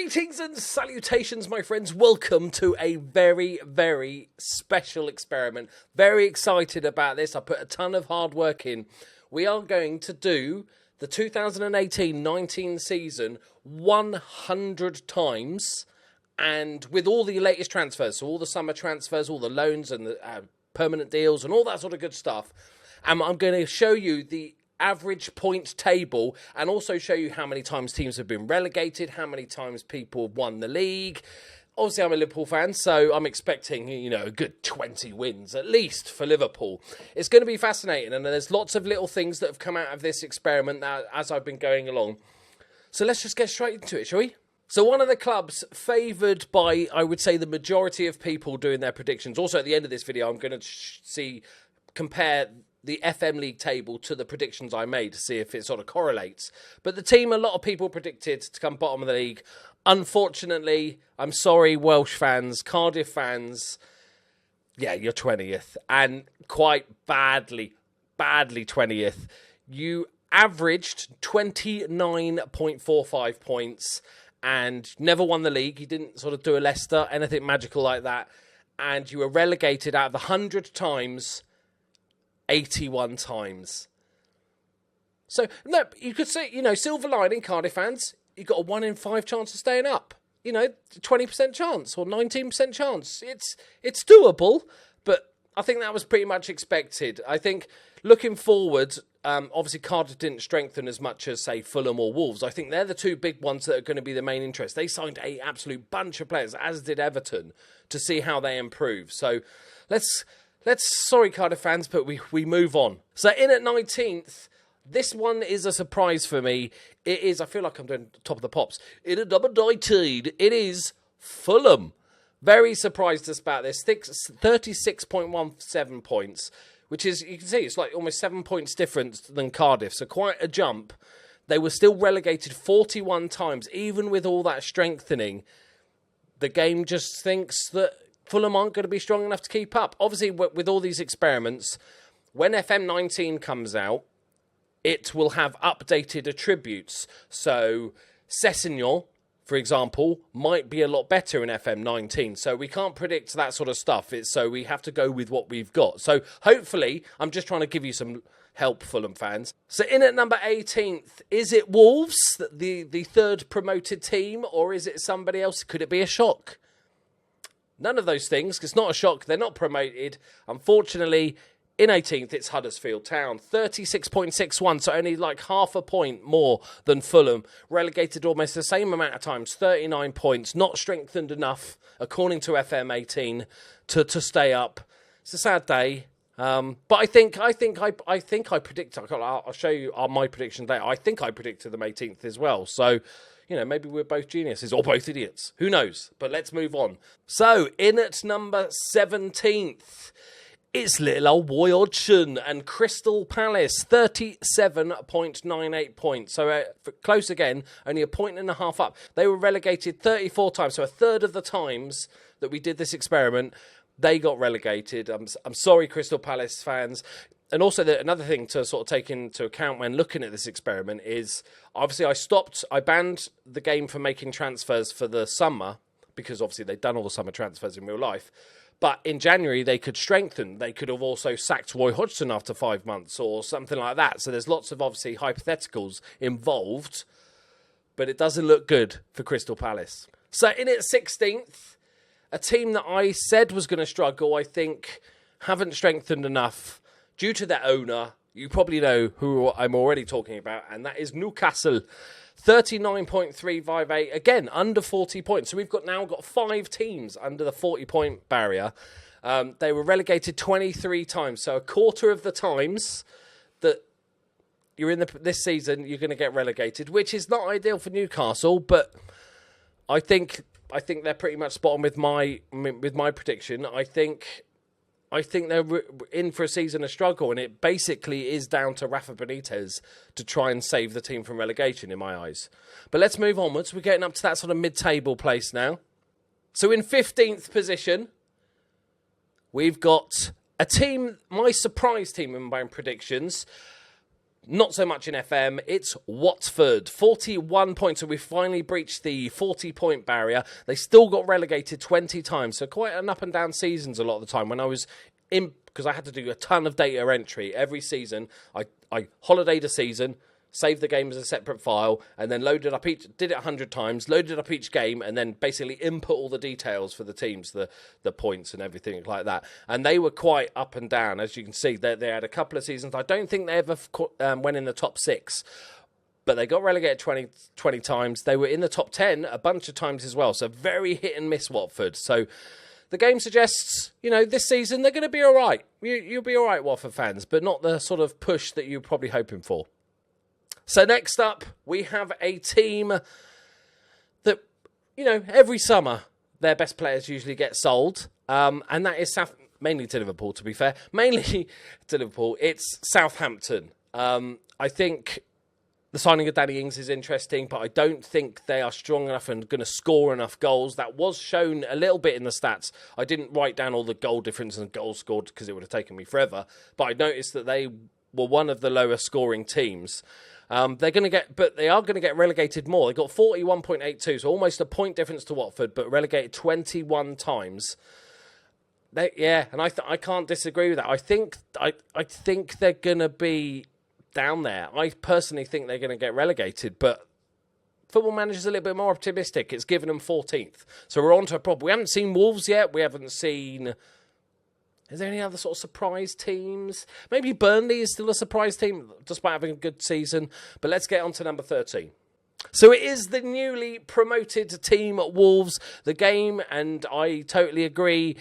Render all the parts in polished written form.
Greetings and salutations, my friends. Welcome to a very, very special experiment. Very excited about this. I put a ton of hard work in. We are going to do the 2018-19 season 100 times, and with all the latest transfers, so all the summer transfers, all the loans and the permanent deals and all that sort of good stuff. And I'm going to show you the average point table and also show you how many times teams have been relegated, how many times people have won the league. Obviously, I'm a Liverpool fan, so I'm expecting, a good 20 wins at least for Liverpool. It's going to be fascinating, and there's lots of little things that have come out of this experiment now as I've been going along. So let's just get straight into it, shall we? So one of the clubs favoured by, I would say, the majority of people doing their predictions. Also, at the end of this video, I'm going to compare the FM League table to the predictions I made to see if it sort of correlates. But the team a lot of people predicted to come bottom of the league. Unfortunately, I'm sorry, Welsh fans, Cardiff fans, yeah, you're 20th. And quite badly 20th. You averaged 29.45 points and never won the league. You didn't sort of do a Leicester, anything magical like that. And you were relegated out of 100 times, 81 times. So, no, you could say, silver lining, Cardiff fans, you got a 1 in 5 chance of staying up. 20% chance or 19% chance. It's doable, but I think that was pretty much expected. I think looking forward, obviously Cardiff didn't strengthen as much as, say, Fulham or Wolves. I think they're the two big ones that are going to be the main interest. They signed an absolute bunch of players, as did Everton, to see how they improve. So let's sorry, Cardiff fans, but we move on. So in at 19th, this one is a surprise for me. It is, I feel like I'm doing top of the pops. In at number 19, it is Fulham. Very surprised us about this. 36.17 points, which is, you can see, it's like almost 7 points difference than Cardiff. So quite a jump. They were still relegated 41 times, even with all that strengthening. The game just thinks that Fulham aren't going to be strong enough to keep up. Obviously, with all these experiments, when FM19 comes out, it will have updated attributes. So, Sessegnon, for example, might be a lot better in FM19. So, we can't predict that sort of stuff. So, we have to go with what we've got. So, hopefully, I'm just trying to give you some help, Fulham fans. So, in at number 18th, is it Wolves, the third promoted team, or is it somebody else? Could it be a shock? None of those things, because it's not a shock. They're not promoted. Unfortunately, in 18th, it's Huddersfield Town. 36.61, so only like half a point more than Fulham. Relegated almost the same amount of times, 39 points. Not strengthened enough, according to FM18, to stay up. It's a sad day. But I think I predict. I'll show you my prediction later. I think I predicted them 18th as well. So, maybe we're both geniuses or both idiots. Who knows? But let's move on. So, in at number 17th, it's little old Warwickshire and Crystal Palace, 37.98 points. So, close again, only a point and a half up. They were relegated 34 times, so a third of the times that we did this experiment, they got relegated. I'm sorry, Crystal Palace fans. And also, another thing to sort of take into account when looking at this experiment is, obviously, I banned the game from making transfers for the summer, because obviously they'd done all the summer transfers in real life. But in January, they could strengthen. They could have also sacked Roy Hodgson after 5 months or something like that. So there's lots of, obviously, hypotheticals involved, but it doesn't look good for Crystal Palace. So in its 16th, a team that I said was going to struggle, I think, haven't strengthened enough due to their owner. You probably know who I'm already talking about, and that is Newcastle. 39.358, again, under 40 points. So we've now got 5 teams under the 40-point barrier. They were relegated 23 times. So a quarter of the times that you're in this season, you're going to get relegated, which is not ideal for Newcastle, but I think they're pretty much spot on with my prediction. I think they're in for a season of struggle, and it basically is down to Rafa Benitez to try and save the team from relegation, in my eyes. But let's move onwards. We're getting up to that sort of mid-table place now. So in 15th position, we've got a team, my surprise team in my predictions. Not so much in FM, it's Watford. 41 points, so we finally breached the 40-point barrier. They still got relegated 20 times, so quite an up and down seasons a lot of the time. When I was in, because I had to do a ton of data entry every season, I holidayed a season, saved the game as a separate file, and then loaded up did it 100 times, loaded up each game, and then basically input all the details for the teams, the points and everything like that. And they were quite up and down, as you can see. They had a couple of seasons. I don't think they ever went in the top 6, but they got relegated 20 times. They were in the top 10 a bunch of times as well, so very hit and miss Watford. So the game suggests, this season they're going to be all right. You'll be all right, Watford fans, but not the sort of push that you're probably hoping for. So next up, we have a team that, every summer their best players usually get sold. And that is mainly to Liverpool, to be fair. Mainly to Liverpool. It's Southampton. I think the signing of Danny Ings is interesting, but I don't think they are strong enough and going to score enough goals. That was shown a little bit in the stats. I didn't write down all the goal difference and goals scored because it would have taken me forever. But I noticed that they were one of the lower scoring teams. They are going to get relegated more. They got 41.82, so almost a point difference to Watford, but relegated 21 times. And I can't disagree with that. I think they're going to be down there. I personally think they're going to get relegated, but Football Manager's a little bit more optimistic. It's given them 14th, so we're on to a problem. We haven't seen Wolves yet. We haven't seen. Is there any other sort of surprise teams? Maybe Burnley is still a surprise team, despite having a good season. But let's get on to number 13. So it is the newly promoted team at Wolves. The game, and I totally agree,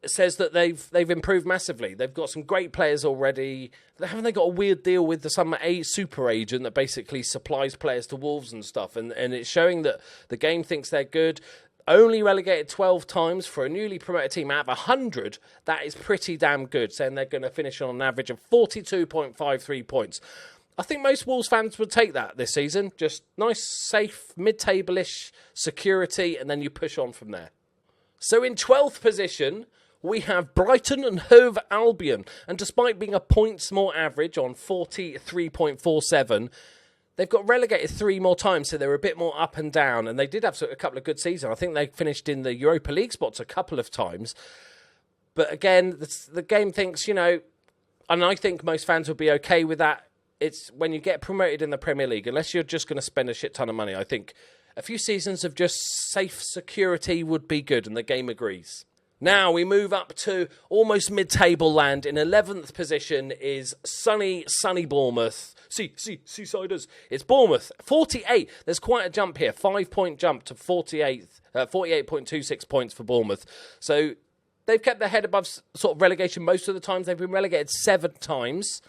says that they've improved massively. They've got some great players already. Haven't they got a weird deal with some super agent that basically supplies players to Wolves and stuff? And it's showing that the game thinks they're good. Only relegated 12 times for a newly promoted team out of 100. That is pretty damn good, saying they're going to finish on an average of 42.53 points. I think most Wolves fans would take that this season. Just nice, safe, mid-table-ish security, and then you push on from there. So in 12th position, we have Brighton and Hove Albion. And despite being a points more average on 43.47, they've got relegated 3 more times, so they're a bit more up and down. And they did have a couple of good seasons. I think they finished in the Europa League spots a couple of times. But again, the game thinks, and I think most fans would be okay with that. It's when you get promoted in the Premier League, unless you're just going to spend a shit ton of money, I think a few seasons of just safe security would be good, and the game agrees. Now we move up to almost mid-table land. In 11th position is sunny Bournemouth. Seasiders. It's Bournemouth. 48. There's quite a jump here. 5-point jump to 48.26 points for Bournemouth. So they've kept their head above sort of relegation most of the times. They've been relegated 7 times,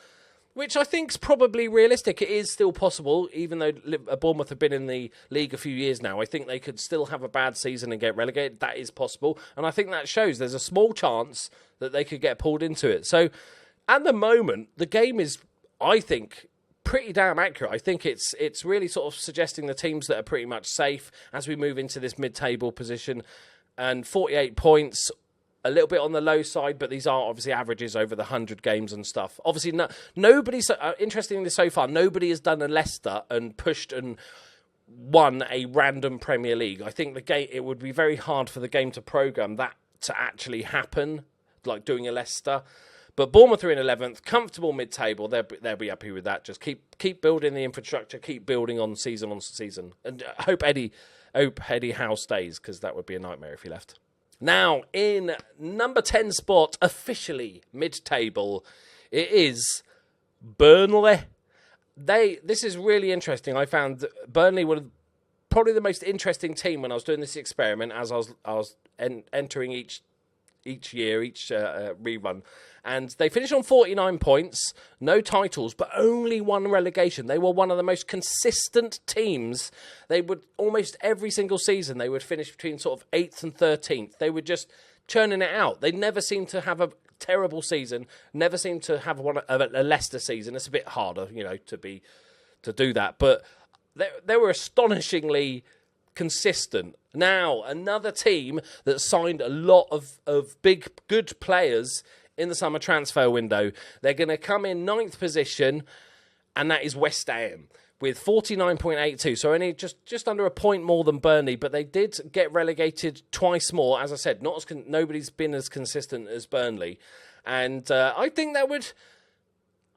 which I think is probably realistic. It is still possible, even though Bournemouth have been in the league a few years now. I think they could still have a bad season and get relegated. That is possible. And I think that shows there's a small chance that they could get pulled into it. So at the moment, the game is, I think, pretty damn accurate. I think it's really sort of suggesting the teams that are pretty much safe as we move into this mid-table position. And 48 points, a little bit on the low side, but these are obviously averages over the 100 games and stuff. Obviously, interestingly so far, nobody has done a Leicester and pushed and won a random Premier League. I think it would be very hard for the game to program that to actually happen, like doing a Leicester. But Bournemouth are in 11th, comfortable mid-table. They'll be happy with that. Just keep building the infrastructure, keep building on season. And hope Eddie Howe stays, because that would be a nightmare if he left. Now, in number 10 spot, officially mid-table, it is Burnley. This is really interesting. I found Burnley were probably the most interesting team when I was doing this experiment, as I was entering each rerun. And they finished on 49 points, no titles, but only 1 relegation. They were one of the most consistent teams. They would, almost every single season, they would finish between sort of 8th and 13th. They were just churning it out. They never seemed to have a terrible season, never seemed to have a Leicester season. It's a bit harder, to do that. But they were astonishingly consistent. Now, another team that signed a lot of big, good players in the summer transfer window. They're going to come in 9th position, and that is West Ham with 49.82, so only just under a point more than Burnley, but they did get relegated twice more. As I said, nobody's been as consistent as Burnley, and I think that would...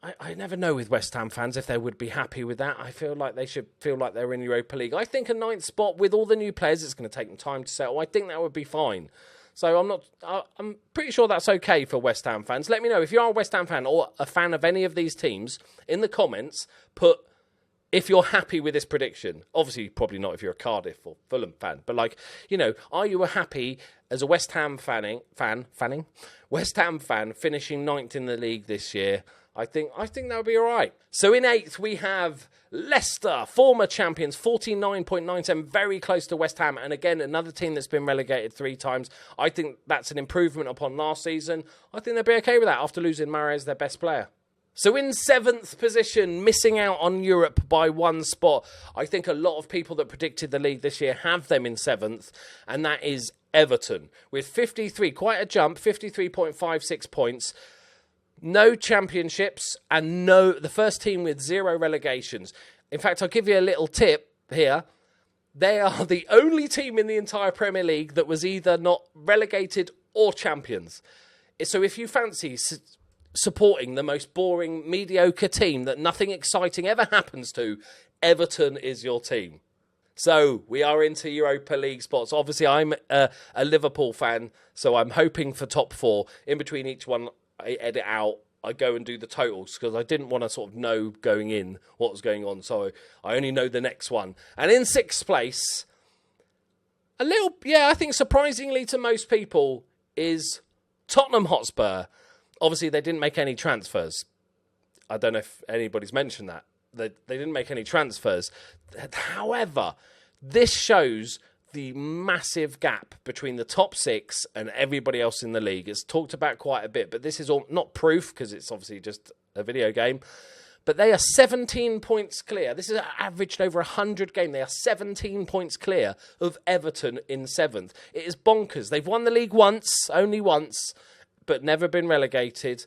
I never know with West Ham fans if they would be happy with that. I feel like they should feel like they're in Europa League. I think a 9th spot with all the new players, it's going to take them time to settle. I think that would be fine. So I'm pretty sure that's okay for West Ham fans. Let me know if you are a West Ham fan or a fan of any of these teams in the comments. Put if you're happy with this prediction. Obviously, probably not if you're a Cardiff or Fulham fan. But are you happy as a West Ham West Ham fan finishing 9th in the league this year? I think that would be all right. So in 8th, we have Leicester, former champions, 49.97, very close to West Ham. And again, another team that's been relegated 3 times. I think that's an improvement upon last season. I think they'll be okay with that after losing Mahrez, their best player. So in 7th position, missing out on Europe by 1 spot. I think a lot of people that predicted the league this year have them in 7th, and that is Everton. With 53, quite a jump, 53.56 points. No championships and the first team with 0 relegations. In fact, I'll give you a little tip here. They are the only team in the entire Premier League that was either not relegated or champions. So if you fancy supporting the most boring, mediocre team that nothing exciting ever happens to, Everton is your team. So we are into Europa League spots. Obviously, I'm a Liverpool fan, so I'm hoping for top 4. In between each one, I edit out, I go and do the totals because I didn't want to sort of know going in what was going on. So I only know the next one. And in 6th place, I think surprisingly to most people, is Tottenham Hotspur. Obviously, they didn't make any transfers. I don't know if anybody's mentioned that. They didn't make any transfers. However, this shows the massive gap between the top 6 and everybody else in the league. It's talked about quite a bit, but this is all not proof because it's obviously just a video game. But they are 17 points clear. This is averaged over 100 games. They are 17 points clear of Everton in 7th. It is bonkers. They've won the league only once, but never been relegated.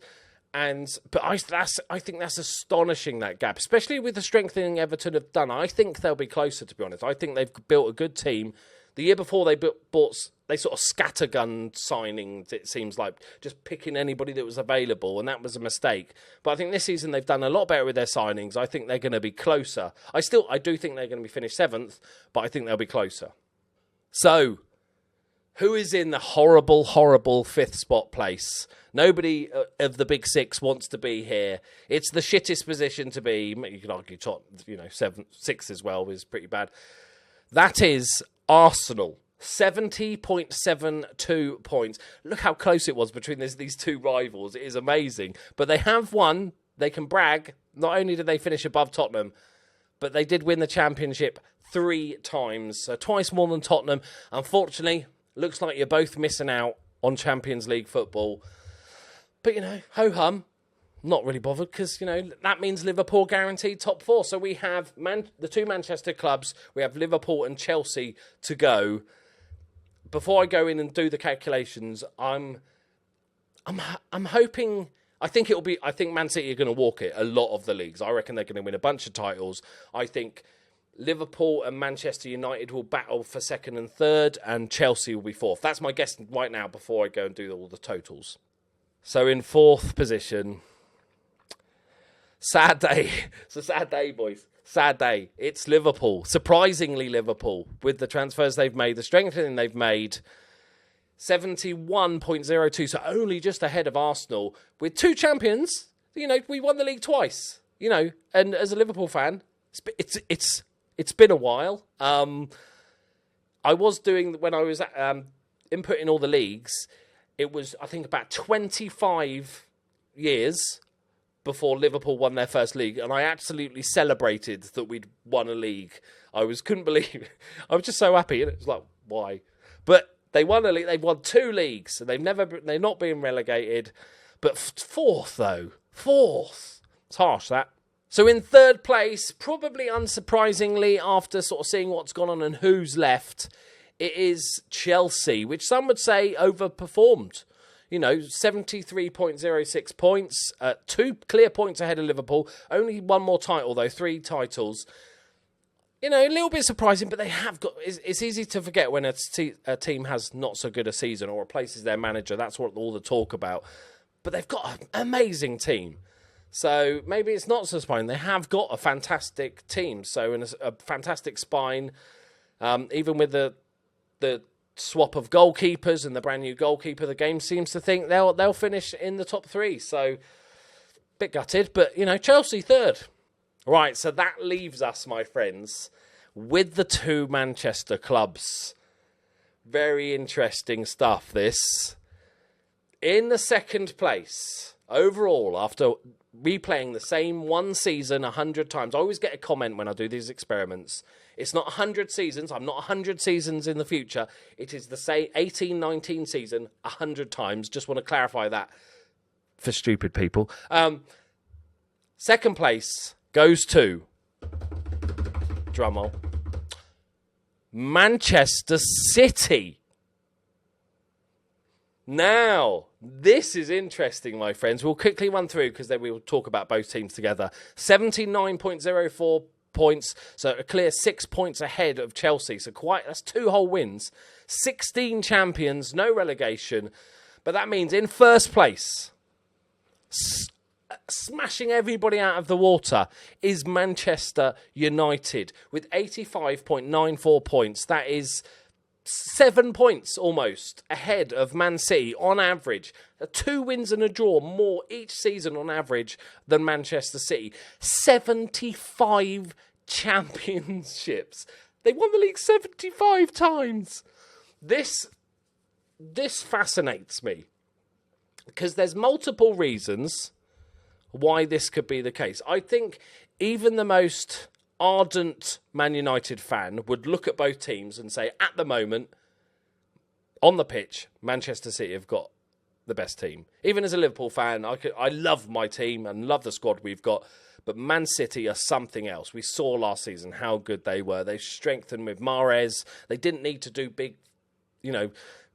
But I think that's astonishing, that gap, especially with the strengthening Everton have done. I think they'll be closer, to be honest. I think they've built a good team. The year before they sort of scattergun signings, it seems like, just picking anybody that was available, and that was a mistake. But I think this season they've done a lot better with their signings. I think they're going to be closer. I do think they're going to be finished 7th, but I think they'll be closer. So, who is in the horrible, horrible 5th spot place? Nobody of the big 6 wants to be here. It's the shittest position to be. You could argue top, 6 as well is pretty bad. That is Arsenal. 70.72 points. Look how close it was between these 2 rivals. It is amazing. But they have won. They can brag. Not only did they finish above Tottenham, but they did win the championship 3 times. So twice more than Tottenham. Unfortunately, looks like you're both missing out on Champions League football. But, ho-hum, not really bothered because, that means Liverpool guaranteed top 4. So we have the 2 Manchester clubs. We have Liverpool and Chelsea to go. Before I go in and do the calculations, I'm hoping... I think Man City are going to walk it a lot of the leagues. I reckon they're going to win a bunch of titles. I think Liverpool and Manchester United will battle for 2nd and 3rd, and Chelsea will be 4th. That's my guess right now before I go and do all the totals. So in 4th position, sad day. It's a sad day, boys. Sad day. It's Liverpool. Surprisingly Liverpool, with the transfers they've made, the strengthening they've made. 71.02, so only just ahead of Arsenal. With 2 champions, we won the league twice. And as a Liverpool fan, it's been a while. I was doing, when I was inputting all the leagues, it was, I think, about 25 years before Liverpool won their first league, and I absolutely celebrated that we'd won a league. Couldn't believe it. I was just so happy, and it was like, why? But they won a league. They've won 2 leagues, so they're not being relegated. But 4th, though. 4th. It's harsh, that. So in 3rd place, probably unsurprisingly, after sort of seeing what's gone on and who's left, it is Chelsea, which some would say overperformed. 73.06 points, 2 clear points ahead of Liverpool. Only one more title, though, 3 titles. A little bit surprising, but they have got... It's easy to forget when a team has not so good a season or replaces their manager. That's what all the talk about. But they've got an amazing team. So maybe it's not so surprising. They have got a fantastic team. So in a fantastic spine, even with the swap of goalkeepers and the brand new goalkeeper, the game seems to think they'll finish in the top 3. So, bit gutted, but Chelsea third. Right, so that leaves us, my friends, with the 2 Manchester clubs. Very interesting stuff, this. In the second place, overall, after replaying the same one season 100 times, I always get a comment when I do these experiments. It's not 100 seasons. I'm not 100 seasons in the future. It is the same 18-19 season 100 times. Just want to clarify that for stupid people. Second place goes to, drumroll, Manchester City. Now, this is interesting, my friends. We'll quickly run through because then we'll talk about both teams together. 79.04 points, so a clear 6 points ahead of Chelsea. So that's 2 whole wins. 16 champions, no relegation. But that means in first place, smashing everybody out of the water, is Manchester United with 85.94 points. That is 7 points almost ahead of Man City on average. 2 wins and a draw more each season on average than Manchester City. 75 championships. They won the league 75 times. This fascinates me because there's multiple reasons why this could be the case. I think even the most ardent Man United fan would look at both teams and say, at the moment, on the pitch, Manchester City have got the best team. Even as a Liverpool fan, I love my team and love the squad we've got, but Man City are something else. We saw last season how good they were. They strengthened with Mahrez. They didn't need to do big,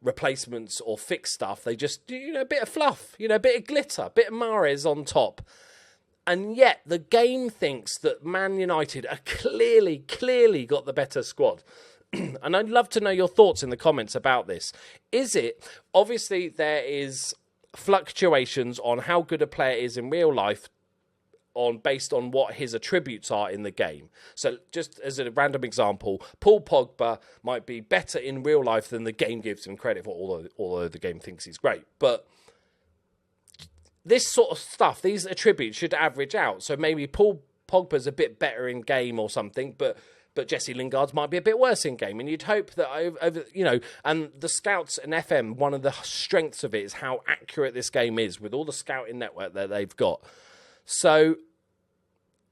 replacements or fix stuff. They just, a bit of fluff, a bit of glitter, a bit of Mahrez on top. And yet the game thinks that Man United are clearly got the better squad. And I'd love to know your thoughts in the comments about this. Is it, obviously there is fluctuations on how good a player is in real life based on what his attributes are in the game. So just as a random example, Paul Pogba might be better in real life than the game gives him credit for, although the game thinks he's great. But this sort of stuff, these attributes should average out. So maybe Paul Pogba's a bit better in game or something, but Jesse Lingard's might be a bit worse in game. And you'd hope that over and the scouts and FM, one of the strengths of it is how accurate this game is with all the scouting network that they've got. So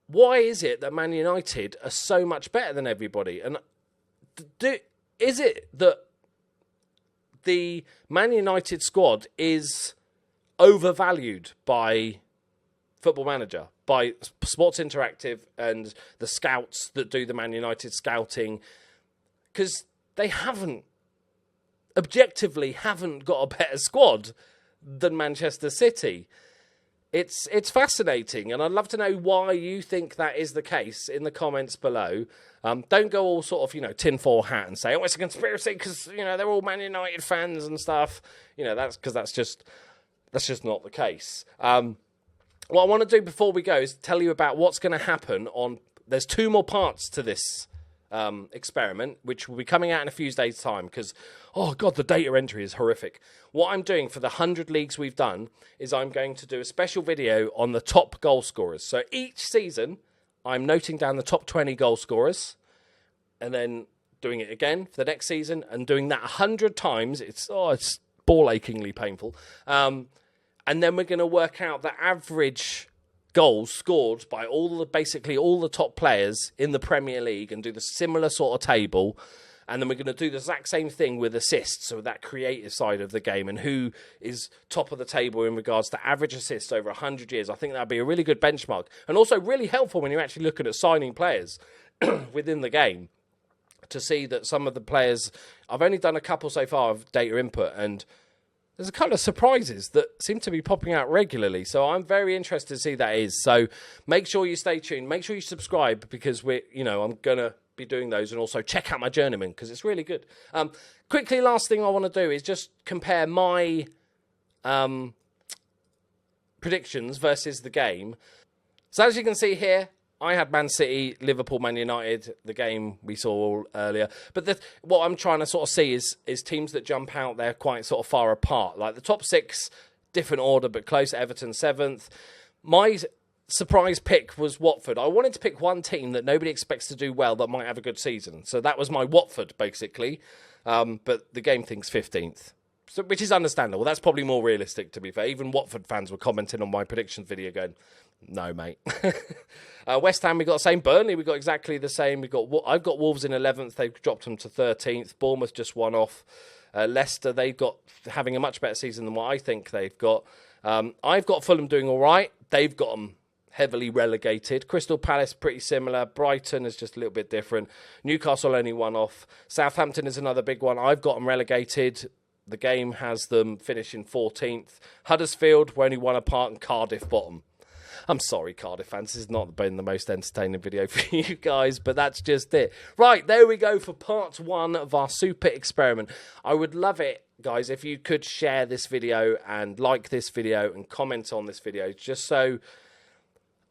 why is it that Man United are so much better than everybody? And is it that the Man United squad is overvalued by Football Manager, by Sports Interactive and the scouts that do the Man United scouting? Because they objectively haven't got a better squad than Manchester City. It's fascinating, and I'd love to know why you think that is the case in the comments below. Don't go all sort of, tinfoil hat and say, oh, it's a conspiracy because, they're all Man United fans and stuff. That's because that's just not the case. What I want to do before we go is tell you about what's going to happen there's 2 more parts to this experiment, which will be coming out in a few days' time because, oh God, the data entry is horrific. What I'm doing for the 100 leagues we've done is I'm going to do a special video on the top goal scorers. So each season, I'm noting down the top 20 goal scorers and then doing it again for the next season and doing that 100 times. It's ball achingly painful. And then we're going to work out the average goals scored by basically all the top players in the Premier League and do the similar sort of table. And then we're going to do the exact same thing with assists, so that creative side of the game and who is top of the table in regards to average assists over 100 years. I think that'd be a really good benchmark and also really helpful when you're actually looking at signing players within the game to see that some of the players, I've only done a couple so far of data input, and there's a couple of surprises that seem to be popping out regularly. So I'm very interested to see that is. So make sure you stay tuned. Make sure you subscribe because I'm going to be doing those, and also check out my Journeyman because it's really good. Quickly, last thing I want to do is just compare my predictions versus the game. So as you can see here, I had Man City, Liverpool, Man United, the game we saw earlier. But what I'm trying to sort of see is teams that jump out there quite sort of far apart. Like the top 6, different order, but close. Everton 7th. My surprise pick was Watford. I wanted to pick one team that nobody expects to do well that might have a good season. So that was my Watford, basically. But the game thinks 15th. So, which is understandable. That's probably more realistic, to be fair. Even Watford fans were commenting on my predictions video going, no, mate. West Ham, we got the same. Burnley, we got exactly the same. I've got Wolves in 11th. They've dropped them to 13th. Bournemouth just one off. Leicester, they've got having a much better season than what I think they've got. I've got Fulham doing all right. They've got them heavily relegated. Crystal Palace, pretty similar. Brighton is just a little bit different. Newcastle only one off. Southampton is another big one. I've got them relegated. The game has them finishing 14th. Huddersfield, we're only one apart, and Cardiff bottom. I'm sorry, Cardiff fans. This has not been the most entertaining video for you guys, but that's just it. Right, there we go for part 1 of our super experiment. I would love it, guys, if you could share this video and like this video and comment on this video, just so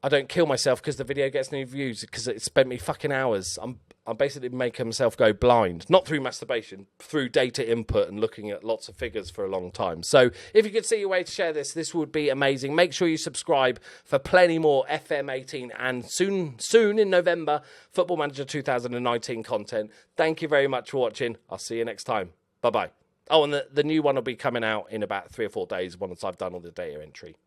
I don't kill myself because the video gets no views because it spent me fucking hours. I'm basically making myself go blind, not through masturbation, through data input and looking at lots of figures for a long time. So if you could see a way to share this would be amazing. Make sure you subscribe for plenty more FM18 and soon in November, Football Manager 2019 content. Thank you very much for watching. I'll see you next time. Bye-bye. Oh, and the new one will be coming out in about 3 or 4 days once I've done all the data entry.